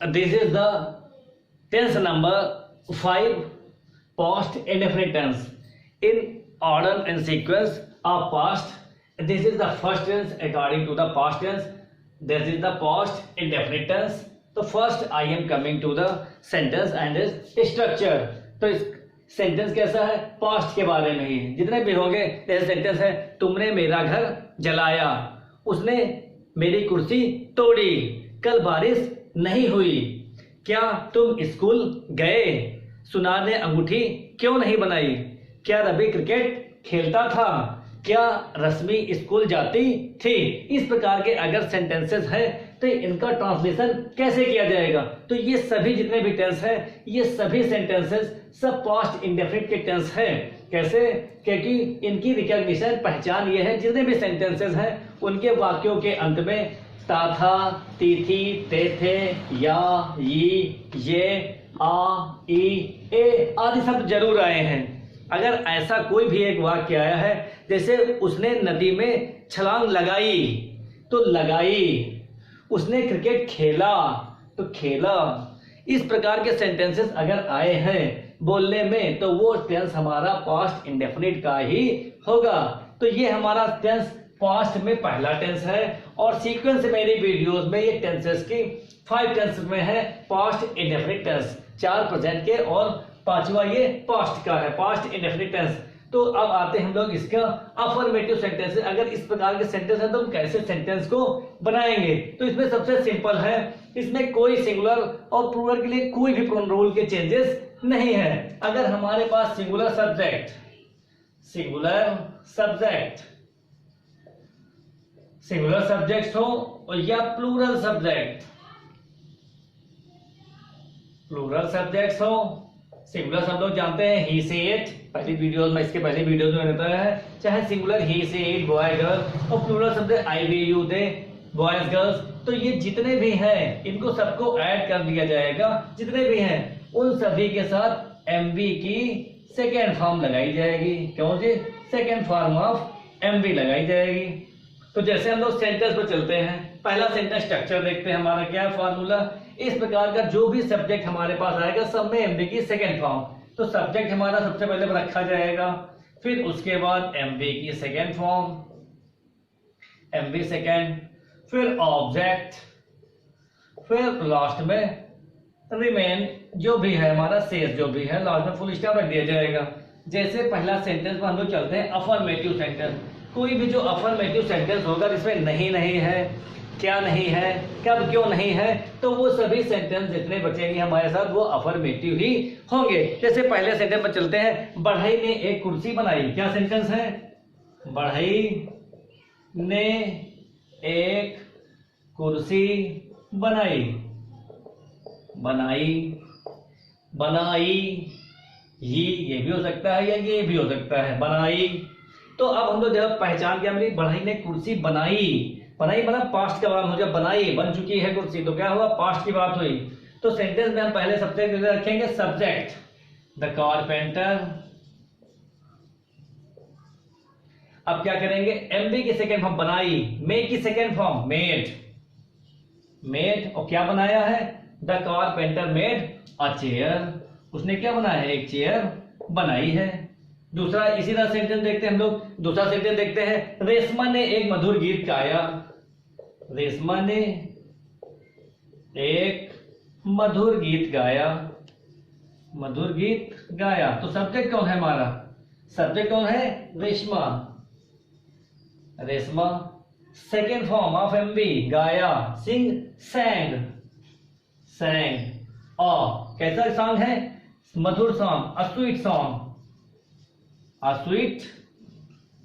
This is the tense number 5, past indefinite tense. In order and sequence of past, this is the first tense according to the past tense. This is the past indefinite tense. So first I am coming to the sentence and its structure. तो इस sentence कैसा है? Past के बारे में ही जितने भी होंगे। जैसे सेंटेंस है, तुमने मेरा घर जलाया, उसने मेरी कुर्सी तोड़ी, कल बारिश नहीं हुई, क्या तुम स्कूल गए, सुनार ने अंगूठी क्यों नहीं बनाई, क्या रवि क्रिकेट खेलता था, क्या रश्मि स्कूल जाती थी। इस प्रकार के अगर सेंटेंसेस है तो इनका ट्रांसलेशन कैसे किया जाएगा? तो ये सभी जितने भी टेंस है, ये सभी सेंटेंसेस सब पास्ट इंडेफिनिट के टेंस है। कैसे? क्योंकि इनकी रिकॉग्निशन पहचान ये है, जितने भी सेंटेंसेस हैं उनके वाक्यों के अंत में ता था, ती थी, ते थे, या, ये, आ, ई, ए आदि शब्द जरूर आए हैं। अगर ऐसा कोई भी एक वाक्य आया है, जैसे उसने नदी में छलांग लगाई तो लगाई, उसने क्रिकेट खेला तो खेला, इस प्रकार के सेंटेंसेस अगर आए हैं बोलने में तो वो टेंस हमारा पास्ट इंडेफिनिट का ही होगा। तो ये हमारा टेंस पास्ट में पहला टेंस है और सीक्वेंस मेरी वीडियोस में ये टेंसेस की 5 टेंस में है पास्ट इंडेफिनिट टेंस, 4 प्रेजेंट के और 5वां ये पास्ट का है, पास्ट इंडेफिनिट टेंस। तो अब आते हैं हम लोग इसका अफर्मेटिव सेंटेंस। अगर इस प्रकार के सेंटेंस है तो हम कैसे सेंटेंस को बनाएंगे? तो इसमें सबसे सिंपल है, इसमें कोई सिंगुलर और प्लूरल के लिए कोई भी प्रोनाउन के चेंजेस नहीं है। अगर हमारे पास सिंगुलर सब्जेक्ट हो या प्लूरल सब्जेक्ट्स हो, सिंगुलर सब लोग जानते हैं ही से इट, पहली वीडियोस में, इसके पहले वीडियोस में बताया है, चाहे सिंगुलर ही से इट बॉय गर्ल और plural subject I we you they boys girls. तो ये जितने भी हैं इनको सबको ऐड कर दिया जाएगा, जितने भी हैं उन सभी के साथ एमवी की सेकेंड फॉर्म लगाई जाएगी। क्यों जी? सेकेंड फॉर्म ऑफ एमवी लगाई जाएगी। तो जैसे हम लोग सेंटेंस पर चलते हैं, पहला सेंटेंस स्ट्रक्चर देखते हैं, हमारा क्या फॉर्मूला। इस प्रकार का जो भी सब्जेक्ट हमारे पास आएगा सब में एमवी की सेकेंड फॉर्म। तो सब्जेक्ट हमारा सबसे पहले रखा जाएगा, फिर उसके बाद एमवी की सेकेंड फॉर्म, एमवी सेकेंड, फिर ऑब्जेक्ट, फिर लास्ट में रिमेन जो भी है हमारा शेष जो भी है, लास्ट में फुल स्टॉप रख दिया जाएगा। जैसे पहला सेंटेंस पर हम लोग चलते हैं अफर्मेटिव सेंटेंस। कोई भी जो अफर्मेटिव सेंटेंस होगा जिसमें नहीं नहीं है, क्या नहीं है, कब क्यों नहीं है, तो वो सभी सेंटेंस जितने बचेंगे हमारे साथ वो अफर्मेटिव ही होंगे। जैसे पहले सेंटेंस पर चलते हैं, बढ़ई ने एक कुर्सी बनाई। क्या सेंटेंस है? बढ़ई ने एक कुर्सी बनाई, बनाई ये भी हो सकता है या ये भी हो सकता है, बनाई। तो अब हम लोग जब पहचान के हमारी बढ़ई ने कुर्सी बनाई मतलब पास्ट का बात हो, जब बनाई बन चुकी है कुर्सी तो क्या हुआ? पास्ट की बात हुई। तो सेंटेंस में हम पहले सबसे रखेंगे सब्जेक्ट द कारपेंटर। अब क्या करेंगे? एमबी की सेकेंड फॉर्म बनाई, मेक की सेकेंड फॉर्म मेड और क्या बनाया है? The carpenter made a chair. उसने क्या बनाया है? एक चेयर बनाई है। दूसरा इसी तरह सेंटेंस देखते हैं हम लोग, दूसरा सेंटेंस देखते हैं, रेशमा ने एक मधुर गीत गाया। रेशमा ने एक मधुर गीत गाया। तो सब्जेक्ट कौन है हमारा? सब्जेक्ट कौन है? Reshma. Second form of MB गाया, सिंग, सैंग। कैसा सॉन्ग है? मधुर सॉन्ग, अ स्वीट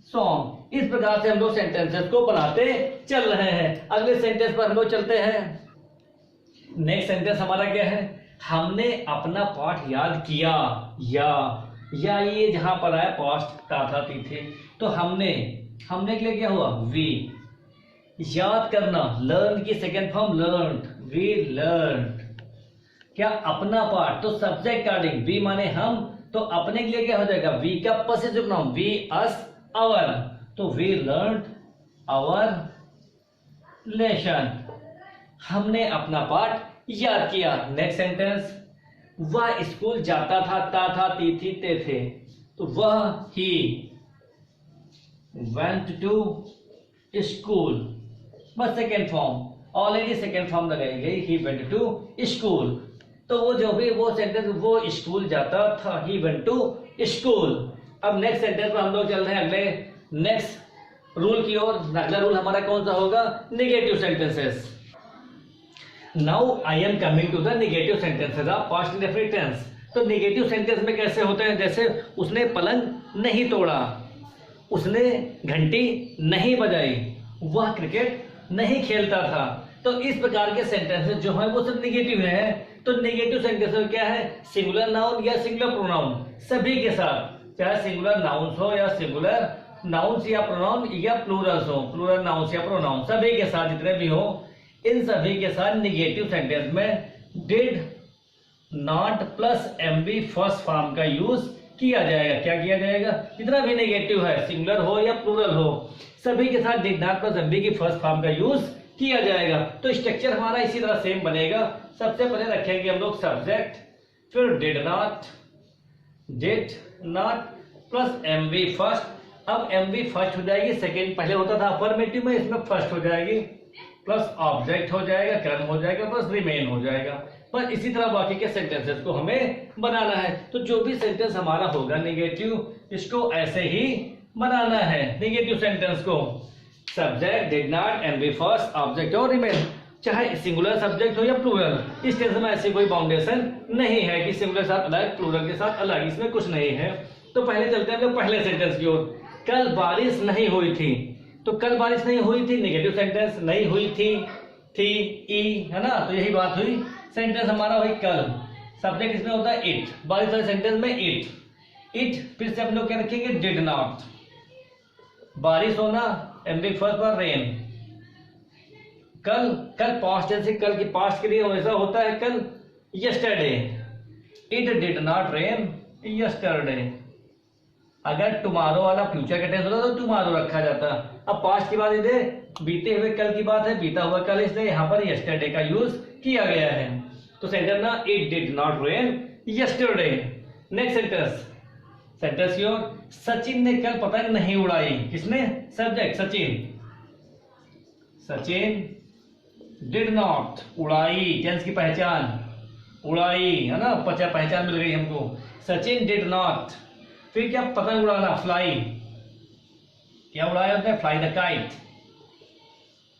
सॉन्ग। इस प्रकार से हम लोग सेंटेंसेस को बनाते चल रहे हैं। अगले सेंटेंस पर हम लोग चलते हैं। नेक्स्ट सेंटेंस हमारा क्या है? हमने अपना पाठ याद किया, या ये जहां पर आया पास्ट था थी थे, तो हमने के लिए क्या हुआ? वी। याद करना, लर्न की second form learned, we learned. क्या? अपना पाठ, तो सब्जेक्ट कार्डिंग, वी माने हम, तो अपने के लिए क्या हो जाएगा? वी का possessive noun, we us our, तो वी लर्नड आवर लेसन। हमने अपना पाठ याद किया। नेक्स्ट सेंटेंस, वह स्कूल जाता था, था, थी, थे। तो वह ही went to school, बस second form, already second form लगाई गई, he went to school। तो वो जो भी वो सेंटेंस, वो स्कूल जाता था, he went to school। अब नेक्स्ट सेंटेंस पर हम लोग चल रहे हैं अगले नेक्स्ट रूल की ओर। अगला रूल हमारा कौन सा होगा? Negative sentences. Now I am coming to the negative sentences of past indefinite tense. तो नेगेटिव सेंटेंस में कैसे होते हैं? जैसे उसने पलंग नहीं तोड़ा, उसने घंटी नहीं बजाई, वह क्रिकेट नहीं खेलता था। तो इस प्रकार के सेंटेंसेस जो है वो सब नेगेटिव है। तो नेगेटिव सेंटेंस क्या है? सिंगुलर नाउन या सिंगुलर प्रोनाउन सभी के साथ, चाहे सिंगुलर नाउन्स हो या सिंगुलर नाउन्स या प्रोनाउन या प्लूरल्स हो, प्लूरल नाउन्स या प्रोनाउन सभी के साथ, जितने भी हो इन सभी के साथ नेगेटिव सेंटेंस में did not plus MB first form का यूज किया जाएगा। क्या किया जाएगा? जितना भी नेगेटिव है, सिंगुलर हो या प्लूरल हो, सभी के साथ डिड नॉट प्लस एमबी की फर्स्ट फॉर्म का यूज किया जाएगा। तो स्ट्रक्चर हमारा इसी तरह सेम बनेगा। सबसे पहले रखेंगे हम लोग सब्जेक्ट, फिर did not plus MB first. अब एमबी फर्स्ट हो जाएगी, सेकेंड पहले होता था अफर्मेटिव में, इसमें फर्स्ट हो जाएगी, प्लस ऑब्जेक्ट हो जाएगा, कर्म हो जाएगा, प्लस रिमेन हो जाएगा। पर इसी तरह बाकी के सेंटेंसेस को हमें बनाना है। तो जो भी सेंटेंस हमारा होगा नेगेटिव, इसको ऐसे ही बनाना है। नेगेटिव सेंटेंस को subject, did not, MB first, object और रिमेन, चाहे सिंगुलर सब्जेक्ट हो या प्लूरल। इस टेंस में ऐसी कोई बाउंडेशन नहीं है कि सिंगुलर के साथ अलग, प्लूरल के साथ अलग, इसमें कुछ नहीं है। तो पहले चलते हैं हम लोग पहले सेंटेंस की ओर। कल बारिश नहीं हुई थी। तो कल बारिश नहीं हुई थी, नेगेटिव सेंटेंस, नहीं हुई थी ई है ना, तो यही बात हुई। सेंटेंस हमारा हुई कल, सब्जेक्ट इसमें होता है इट, बारिश वाले सेंटेंस में इट। फिर से हम लोग क्या रखेंगे? डिड नॉट, बारिश होना, एमबी फर्स्ट बार रेन। कल पास्ट टेंस, कल की पास्ट के लिए हमेशा होता है कल, yesterday. It did not rain yesterday. अगर टुमारो वाला फ्यूचर का टेंस होता तो टुमारो रखा जाता। अब पास्ट की बात है, बीते हुए कल की बात है, बीता हुआ कल, इसलिए यहाँ पर यस्टरडे का यूज किया गया है। तो सेंटेंस ना, it did not rain yesterday. Next sentence की ओर, सचिन ने कल पतंग नहीं उड़ाई। किसने? सब्जेक्ट सचिन डिड नॉट, उड़ाई टेंस की पहचान, उड़ाई है ना, पहचान मिल गई हमको। सचिन डिड नॉट, फिर क्या? पतंग उड़ाना, फ्लाई। क्या उड़ाया उसने? Fly the kite.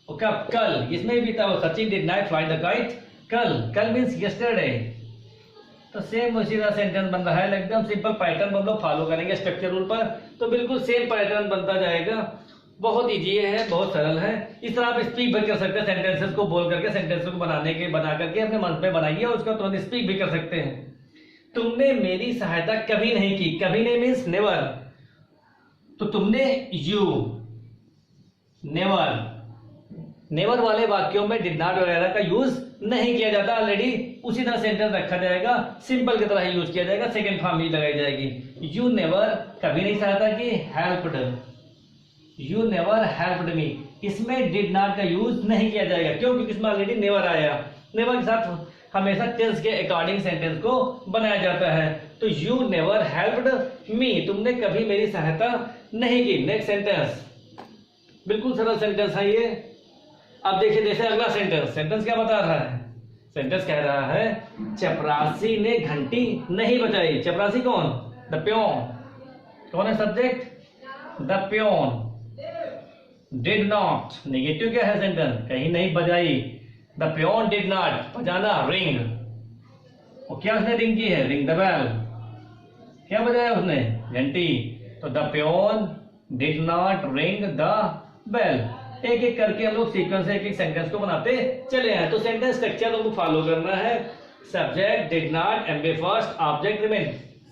कल, इसमें भी था वो, Sachin did not fly the kite कल मीन्स यस्टरडे। तो सेम उसी तरह सेंटेंस बन रहा है, एकदम सिंपल पैटर्न हम लोग फॉलो करेंगे स्ट्रक्चर रूल पर, तो बिल्कुल सेम पैटर्न बनता जाएगा। बहुत इजी है, बहुत सरल है। इस तरह आप स्पीक भी कर सकते हैं, सेंटेंसेस को बोल करके, सेंटेंसेस को बना करके अपने मन में बनाइए, उसका तुरंत स्पीक भी कर सकते हैं। तुमने मेरी सहायता कभी नहीं की। कभी नहीं मीन्स नेवर। तो तुमने यू, नेवर वाले वाक्यों में डिड नॉट वगैरह का यूज नहीं किया जाता, ऑलरेडी उसी तरह सेंटेंस रखा जाएगा, सिंपल की तरह ही यूज किया जाएगा, सेकंड फॉर्म ही लगाई जाएगी। यू नेवर कभी नहीं सहायता की, helped, you never helped me. इसमें डिड नॉट का यूज नहीं किया जाएगा, क्यों? क्योंकि इसमें ऑलरेडी नेवर आया। नेवर के साथ हमेशा टेंस के अकॉर्डिंग सेंटेंस को बनाया जाता है। तो यू नेवर हेल्प्ड मी, तुमने कभी मेरी सहायता नहीं की। नेक्स्ट सेंटेंस बिल्कुल सरल सेंटेंस है ये। अब देखिए जैसे अगला सेंटेंस क्या बता रहा है? सेंटेंस कह रहा है चपरासी ने घंटी नहीं बजाई। चपरासी कौन? The peon. कौन है subject? The peon. Did not, negative क्या है सेंटेंस? कहीं नहीं बजाई। द प्योन डिड नॉट, बजाना, रिंग। और क्या उसने रिंग की है? Ring the bell. क्या बजाया उसने? घंटी। तो the peon did not ring the bell. एक एक करके हम लोग सीक्वेंस से एक एक सेंटेंस को बनाते चले हैं। तो सेंटेंस स्ट्रक्चर हमको फॉलो करना है। Subject did not, MB first, object remain,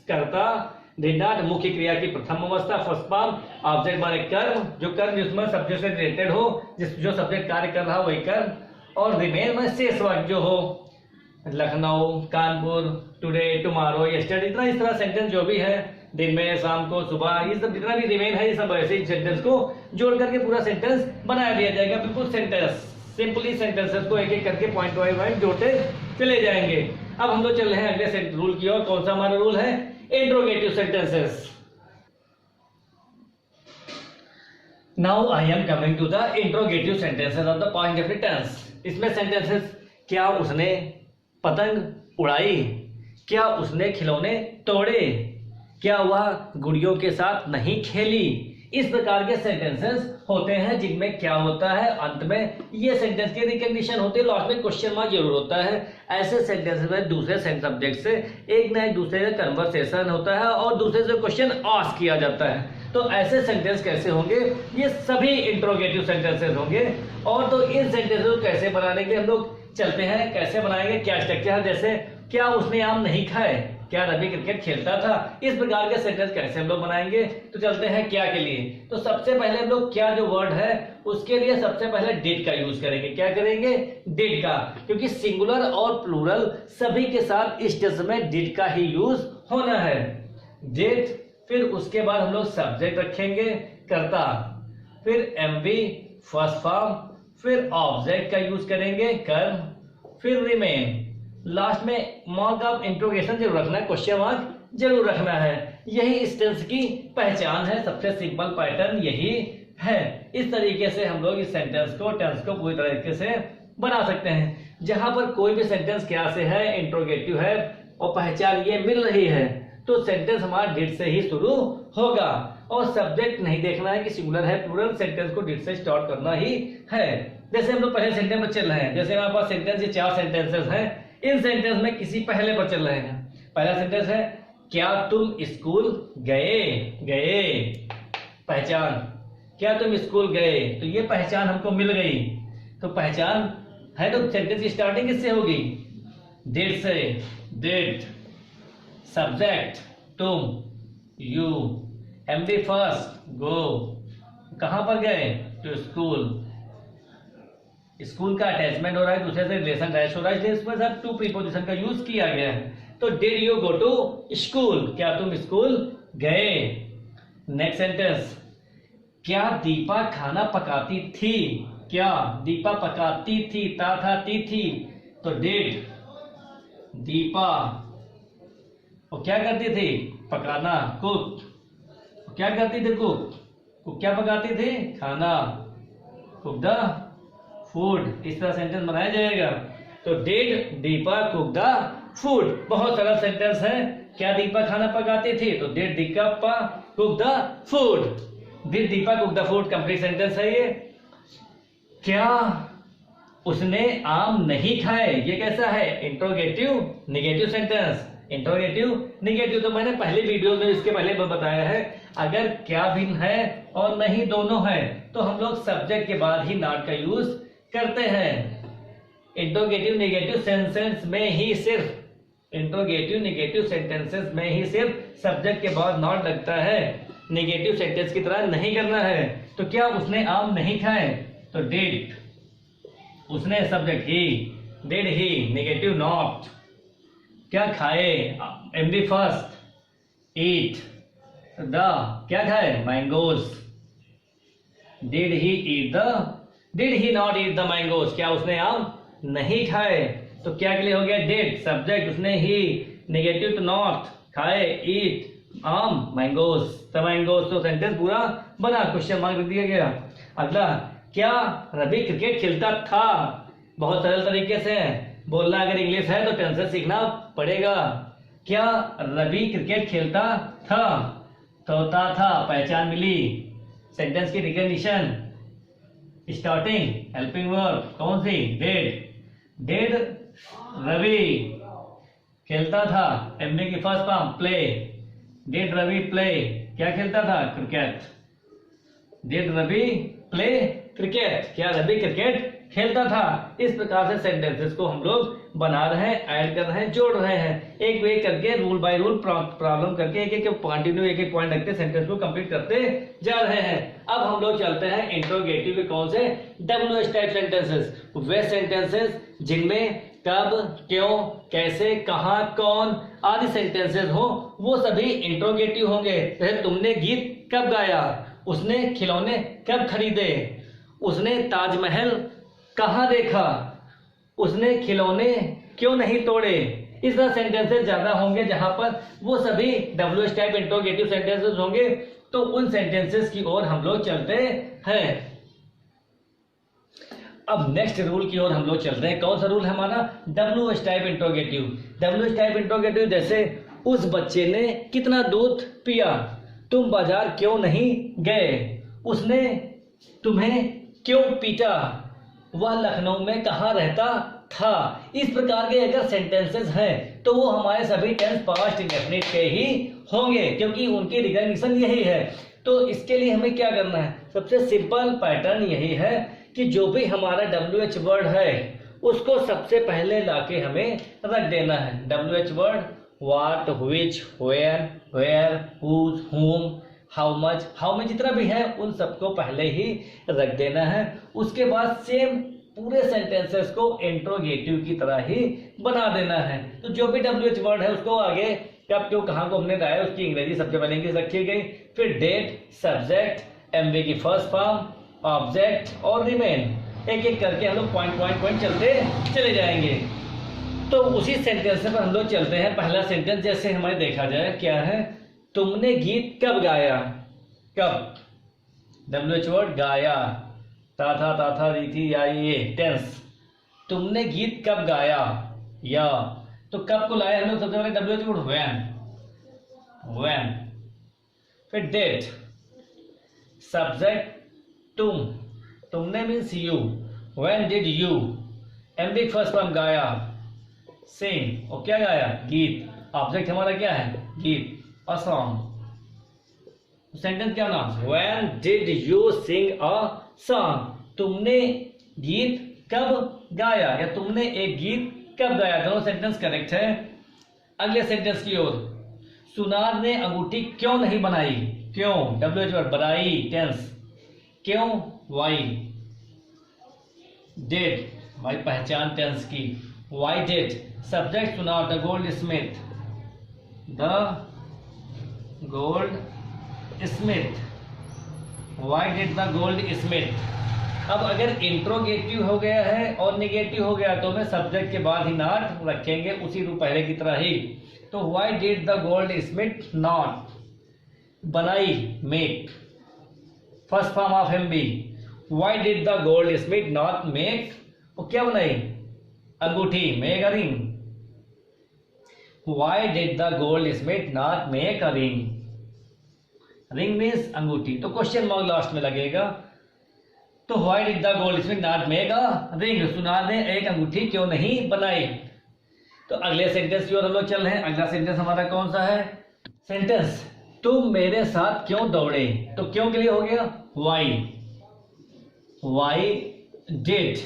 कर्ता डिड नॉट, मुख्य क्रिया की प्रथम अवस्था फर्स्ट फॉर्म, ऑब्जेक्ट माने कर्म, जो कर्म जिसमें सब्जेक्ट से रिलेटेड हो, जो सब्जेक्ट कार्य कर रहा वही कर्म, और रिमेन में शेष वाक्य जो हो, Lucknow, Kanpur, today, tomorrow, yesterday, इतना इस तरह सेंटेंस जो भी है, दिन में, शाम को, सुबह, ये सब जितना भी रिमेन है, ये सब ऐसे ही सेंटेंस को जोड़ करके पूरा सेंटेंस बनाया दिया जाएगा। बिल्कुल सेंटेंस सिंपली सेंटेंसेस को एक एक करके पॉइंट वाइज जोड़ते चले जाएंगे। अब हम लोग चल रहे हैं अगले रूल की ओर। कौन सा हमारा रूल है? Interrogative sentences. Now I am coming to the interrogative sentences of the past indefinite tense. इसमें सेंटेंसेस, क्या उसने पतंग उड़ाई, क्या उसने खिलौने तोड़े, क्या वह गुड़ियों के साथ नहीं खेली, इस प्रकार के सेंटेंसेस होते हैं जिनमें क्या होता है, अंत में ये सेंटेंस की रिकग्निशन होती है, लास्ट में क्वेश्चन मार्क जरूर होता है। ऐसे सेंटेंसेस में दूसरे सब्जेक्ट से एक ना एक दूसरे का कन्वर्सेशन होता है और दूसरे से क्वेश्चन आस्क किया जाता है। तो ऐसे सेंटेंस कैसे होंगे? ये सभी इंट्रोगेटिव सेंटेंसेस होंगे। और तो इन सेंटेंसेस को कैसे बनाने के लिए हम लोग चलते हैं, कैसे बनाएंगे, क्या स्ट्रक्चर है। जैसे क्या उसने आम नहीं खाए, क्या रवि क्रिकेट खेलता था, इस प्रकार के सेंटेंस कैसे हम लोग बनाएंगे। तो चलते हैं क्या के लिए। तो सबसे पहले हम लोग क्या जो वर्ड है उसके लिए सबसे पहले डिड का यूज करेंगे। क्या करेंगे? डिड का, क्योंकि सिंगुलर और प्लूरल सभी के साथ इस टेंस में डिड का ही यूज होना है। डिड, फिर उसके बाद हम लोग सब्जेक्ट रखेंगे कर्ता, फिर एमवी फर्स्ट फॉर्म, फिर ऑब्जेक्ट का यूज करेंगे कर्म, फिर रिमेन, लास्ट में मार्क ऑफ इंट्रोगेशन जरूर रखना है, क्वेश्चन मार्क जरूर रखना है। यही इस टेंस की पहचान है, सबसे सिंपल पैटर्न यही है। इस तरीके से हम लोग इस सेंटेंस को, टेंस को पूरी तरीके से बना सकते हैं। जहां पर कोई भी सेंटेंस क्या से है, इंट्रोगेटिव है और पहचान ये मिल रही है, तो सेंटेंस हमारा डिड से ही शुरू होगा। और सब्जेक्ट नहीं देखना है कि सिंगुलर है प्लूरल, सेंटेंस को डिड से स्टार्ट करना ही है। जैसे हम लोग पहले सेंटेंस में चल रहे हैं, जैसे हमारे पास सेंटेंस ये 4 सेंटेंसेस हैं, इन सेंटेंस में किसी पहले पर चल रहे हैं। पहला सेंटेंस है क्या तुम स्कूल गए, गए, पहचान, क्या तुम स्कूल गए, तो ये पहचान हमको मिल गई। तो पहचान है तो सेंटेंस की स्टार्टिंग किससे होगी? डिड से। डिड, सब्जेक्ट तुम, यू, एमडी फर्स्ट गो, कहां पर गए? To school. स्कूल का अटैचमेंट हो रहा है, दूसरे से रिलेशन अटैच हो रहा है, इसलिए इसमें सब टू प्रीपोजिशन का यूज किया गया है। तो did you go to school, क्या तुम स्कूल गए। नेक्स्ट सेंटेंस, क्या दीपा खाना पकाती थी, क्या दीपा पकाती थी, ता था ती थी, तो डिड दीपा, वो क्या करती थी? पकाना, कुक, क्या करती थी? कुक क्या पकाती थी? खाना, कुक द फूड। इस तरह सेंटेंस बनाया जाएगा। तो did Deepa cook the food, बहुत सरल सेंटेंस है। क्या दीपा खाना पकाती थी, तो did Deepa cook the food. Did Deepa cook the food complete sentence है ये। क्या उसने आम नहीं खाए, ये कैसा है? Interrogative negative sentence. Interrogative negative तो मैंने पहले वीडियो में इसके पहले बताया है। अगर क्या भिन्न है और नहीं दोनों है तो हम लोग सब्जेक्ट के बाद ही नॉट का यूज करते हैं। इंट्रोगेटिव निगेटिव सेंटेंस में ही सिर्फ इंट्रोगेटिव निगेटिव सेंटेंसेस में ही सिर्फ सब्जेक्ट के बाद नॉट लगता है, निगेटिव सेंटेंस की तरह नहीं करना है। तो क्या उसने आम नहीं खाए, तो डिड, उसने subject he, did he, negative not. क्या खाए, एमडी फर्स्ट, ईट, द, क्या खाए? Mangoes. Did he eat the, did he not eat the mangoes, क्या उसने आम नहीं खाए, तो क्या के लिए हो गया? डिड सब्जेक्ट, उसने ही, निगेटिव तो नॉट, खाए ईट, आम मैंगोज, द मैंगोज। तो सेंटेंस पूरा बना, क्वेश्चन मार्क दिया गया। अगला, क्या रवि क्रिकेट खेलता था, बहुत सरल तरीके से बोलना। अगर इंग्लिश है तो टेंसेस सीखना पड़ेगा। क्या रवि क्रिकेट खेलता था, तो था, पहचान मिली, सेंटेंस की रिकग्निशन, स्टार्टिंग हेल्पिंग वर्ब कौन सी? डिड। डिड रवि खेलता था, एमबी की first form play, did Ravi play, क्या खेलता था? Cricket. Did Ravi play cricket, क्या रवि क्रिकेट खेलता था। इस प्रकार से सेंटेंसेस को हम लोग बना रहे हैं, ऐड कर रहे हैं, जोड़ रहे हैं, एक वे करके रूल बाय रूल प्रॉब्लम करके एक एक कंटिन्यू एक एक पॉइंट रखते सेंटेंस को कंप्लीट करते जा रहे हैं। अब हम लोग चलते हैं इंट्रोगेटिव के कौन से? WH टाइप सेंटेंसेस, वे सेंटेंसेस जिनमें कब, क्यों, कैसे, कहां, कौन आदि सेंटेंसेस हो, वो सभी इंट्रोगेटिव होंगे। जैसे तुमने गीत कब गाया, उसने खिलौने कब खरीदे, उसने ताजमहल कहां देखा, उसने खिलौने क्यों नहीं तोड़े। इस तरह सेंटेंसेस ज्यादा होंगे जहां पर वो सभी WH टाइप इंट्रोगेटिव सेंटेंसेस होंगे, तो उन सेंटेंसेस की ओर हम लोग चलते हैं। अब नेक्स्ट रूल की ओर हम लोग चलते हैं। कौन सा रूल है हमारा? WH type interrogative. WH type interrogative जैसे उस बच्चे ने कितना दूध पिया, तुम बाजार क्यों नहीं गए, उसने तुम्हें क्यों पीटा, वह लखनऊ में कहाँ रहता था। इस प्रकार के अगर सेंटेंसेस हैं तो वो हमारे सभी टेंस पास्ट इंडेफिनिट के ही होंगे, क्योंकि उनकी रिकॉग्निशन यही है। तो इसके लिए हमें क्या करना है? सबसे सिंपल पैटर्न यही है कि जो भी हमारा WH वर्ड है उसको सबसे पहले लाके हमें रख देना है। WH word what, which, where, where, whose, whom, how much जितना भी है उन सबको पहले ही रख देना है। उसके बाद सेम पूरे सेंटेंसेस को इंट्रोगेटिव की तरह ही बना देना है। तो जो भी WH वर्ड है उसको आगे कब क्यों कहाँ को हमने लाया उसकी अंग्रेजी सबसे पहले इंग्लिश रखी गई, फिर डेट, सब्जेक्ट, MV की फर्स्ट फॉर्म, ऑब्जेक्ट और रिमेन, एक एक करके हम लोग पॉइंट चलते चले जाएंगे। तो उसी सेंटेंस पर हम लोग चलते हैं। पहला सेंटेंस जैसे हमारे देखा जाए क्या है, तुमने गीत कब गाया। कब, WH वर्ड गाया, था री थी या ये टेंस। तुमने गीत कब गाया, या तो कब को लाया हम लोग सबसे पहले WH वर्ड व्हेन, फिर डेट, सब्जेक्ट तुमने means you, when did you, MV first form गाया, सिंग, और क्या गाया, गीत, ऑब्जेक्ट हमारा क्या है, गीत, अ सॉन्ग। सेंटेंस क्या ना, when did you sing a song, तुमने गीत कब गाया या तुमने एक गीत कब गाया। दोनों सेंटेंस करेक्ट है। अगले सेंटेंस की ओर, सुनार ने अंगूठी क्यों नहीं बनाई। क्यों, WH वर्ड बनाई, टेंस, क्यों, वाई, डिड, भाई पहचान टेंस की, वाई डिड, सब्जेक्ट सुनार, the gold Smith, Y did the gold Smith. अब अगर इंट्रोगेटिव हो गया है और निगेटिव हो गया तो मैं सब्जेक्ट के बाद ही नॉट रखेंगे उसी रूप पहले की तरह ही। तो why did the goldsmith not, बनाई, make, first form of MB, why did the goldsmith not make, वो क्या बनाई, अंगूठी, make a ring. Why did the goldsmith not make a ring, ring means अंगूठी, तो question mark last में लगेगा। तो why did the goldsmith not make a ring, सुनार ने एक अंगूठी क्यों नहीं बनाई। तो अगले सेंटेंस की ओर हम लोग चल रहे हैं। अगला सेंटेंस हमारा कौन सा है, सेंटेंस तुम मेरे साथ क्यों दौड़े। तो क्यों के लिए हो गया वाई डिड,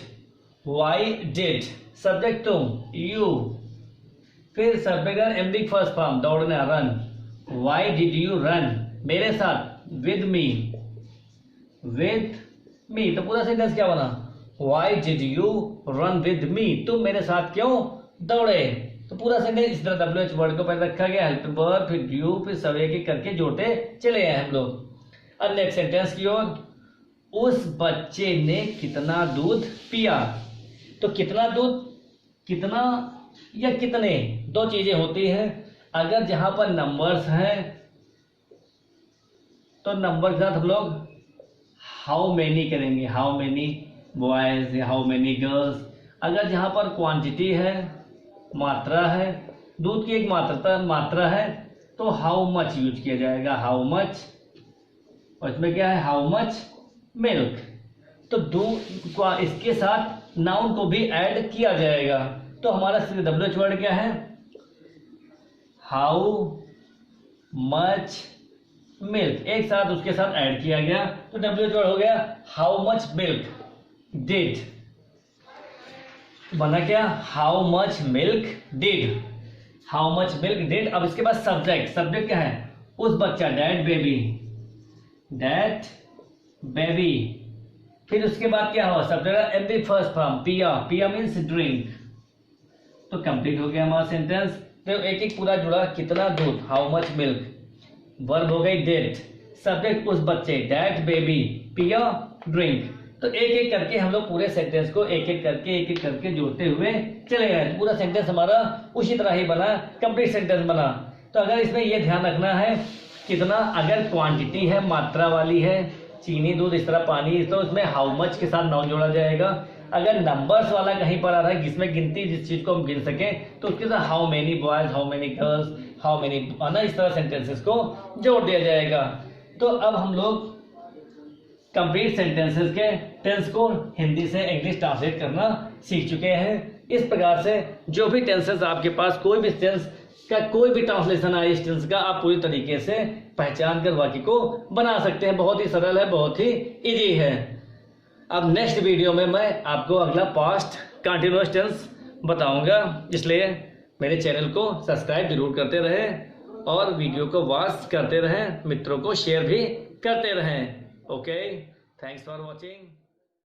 सब्जेक्ट तुम, यू, फिर सब्जेक्ट MB फर्स्ट फॉर्म, दौड़ना, run, why did you run, मेरे साथ, विद मी, तो पूरा सेंटेंस क्या बना, why did you run with me, तुम मेरे साथ क्यों दौड़े। तो पूरा सेंटेंस इस तरह WH वर्ड को पहले रखा गया, हेल्प वर्ब, फिर यू, फिर सब एक करके जोड़ते चले गए हम लोग। अब नेक्स्ट सेंटेंस की ओर, उस बच्चे ने कितना दूध पिया। तो कितना दूध, कितना या कितने, दो चीजें होती हैं। अगर जहां पर नंबर्स हैं तो नंबर के साथ हम लोग हाउ मेनी करेंगे, how many boys, how many girls. अगर जहां पर क्वांटिटी है, मात्रा है, दूध की एक मात्रा है, तो हाउ मच यूज किया जाएगा, हाउ मच, और इसमें क्या है, हाउ मच मिल्क। तो दूध इसके साथ नाउन को भी ऐड किया जाएगा। तो हमारा WH वर्ड क्या है, हाउ मच मिल्क, एक साथ उसके साथ ऐड किया गया तो WH वर्ड हो गया हाउ मच मिल्क डिड, बना क्या, how much milk did, how much milk did. अब इसके बाद सब्जेक्ट क्या है, उस बच्चा, दैट बेबी, फिर उसके बाद क्या हुआ, सब्जेक्ट MB फर्स्ट फॉर्म, पिया मीन्स ड्रिंक। तो कंप्लीट हो गया हमारा सेंटेंस। तो एक एक पूरा जुड़ा, कितना दूध, हाउ मच मिल्क, वर्ब हो गई डेट, सब्जेक्ट उस बच्चे, दैट बेबी, पिया ड्रिंक, तो एक एक करके हम लोग पूरे सेंटेंस को एक एक करके जोड़ते हुए चले गए। पूरा सेंटेंस हमारा उसी तरह ही बना, कंप्लीट सेंटेंस बना। तो अगर इसमें यह ध्यान रखना है कितना, अगर क्वांटिटी है मात्रा वाली है, चीनी दूध इस तरह पानी, तो उसमें हाउ मच के साथ नाउन जोड़ा जाएगा। अगर नंबर्स वाला कहीं पर आ रहा है जिसमें गिनती, जिस चीज को हम गिन सकें, तो उसके साथ how many boys, how many girls, how many, इस तरह सेंटेंसेस को जोड़ दिया जाएगा। तो अब हम लोग कंप्लीट सेंटेंसेस के टेंस को हिंदी से इंग्लिश ट्रांसलेट करना सीख चुके हैं। इस प्रकार से जो भी टेंसेस आपके पास, कोई भी टेंस का कोई भी ट्रांसलेशन आए इस टेंस का, आप पूरी तरीके से पहचान कर वाक्य को बना सकते हैं। बहुत ही सरल है, बहुत ही इजी है। अब नेक्स्ट वीडियो में मैं आपको अगला पास्ट कंटिन्यूअस टेंस बताऊंगा, इसलिए मेरे चैनल को सब्सक्राइब जरूर करते रहें और वीडियो को वॉच करते रहें, मित्रों को शेयर भी करते रहें। Okay, thanks for watching.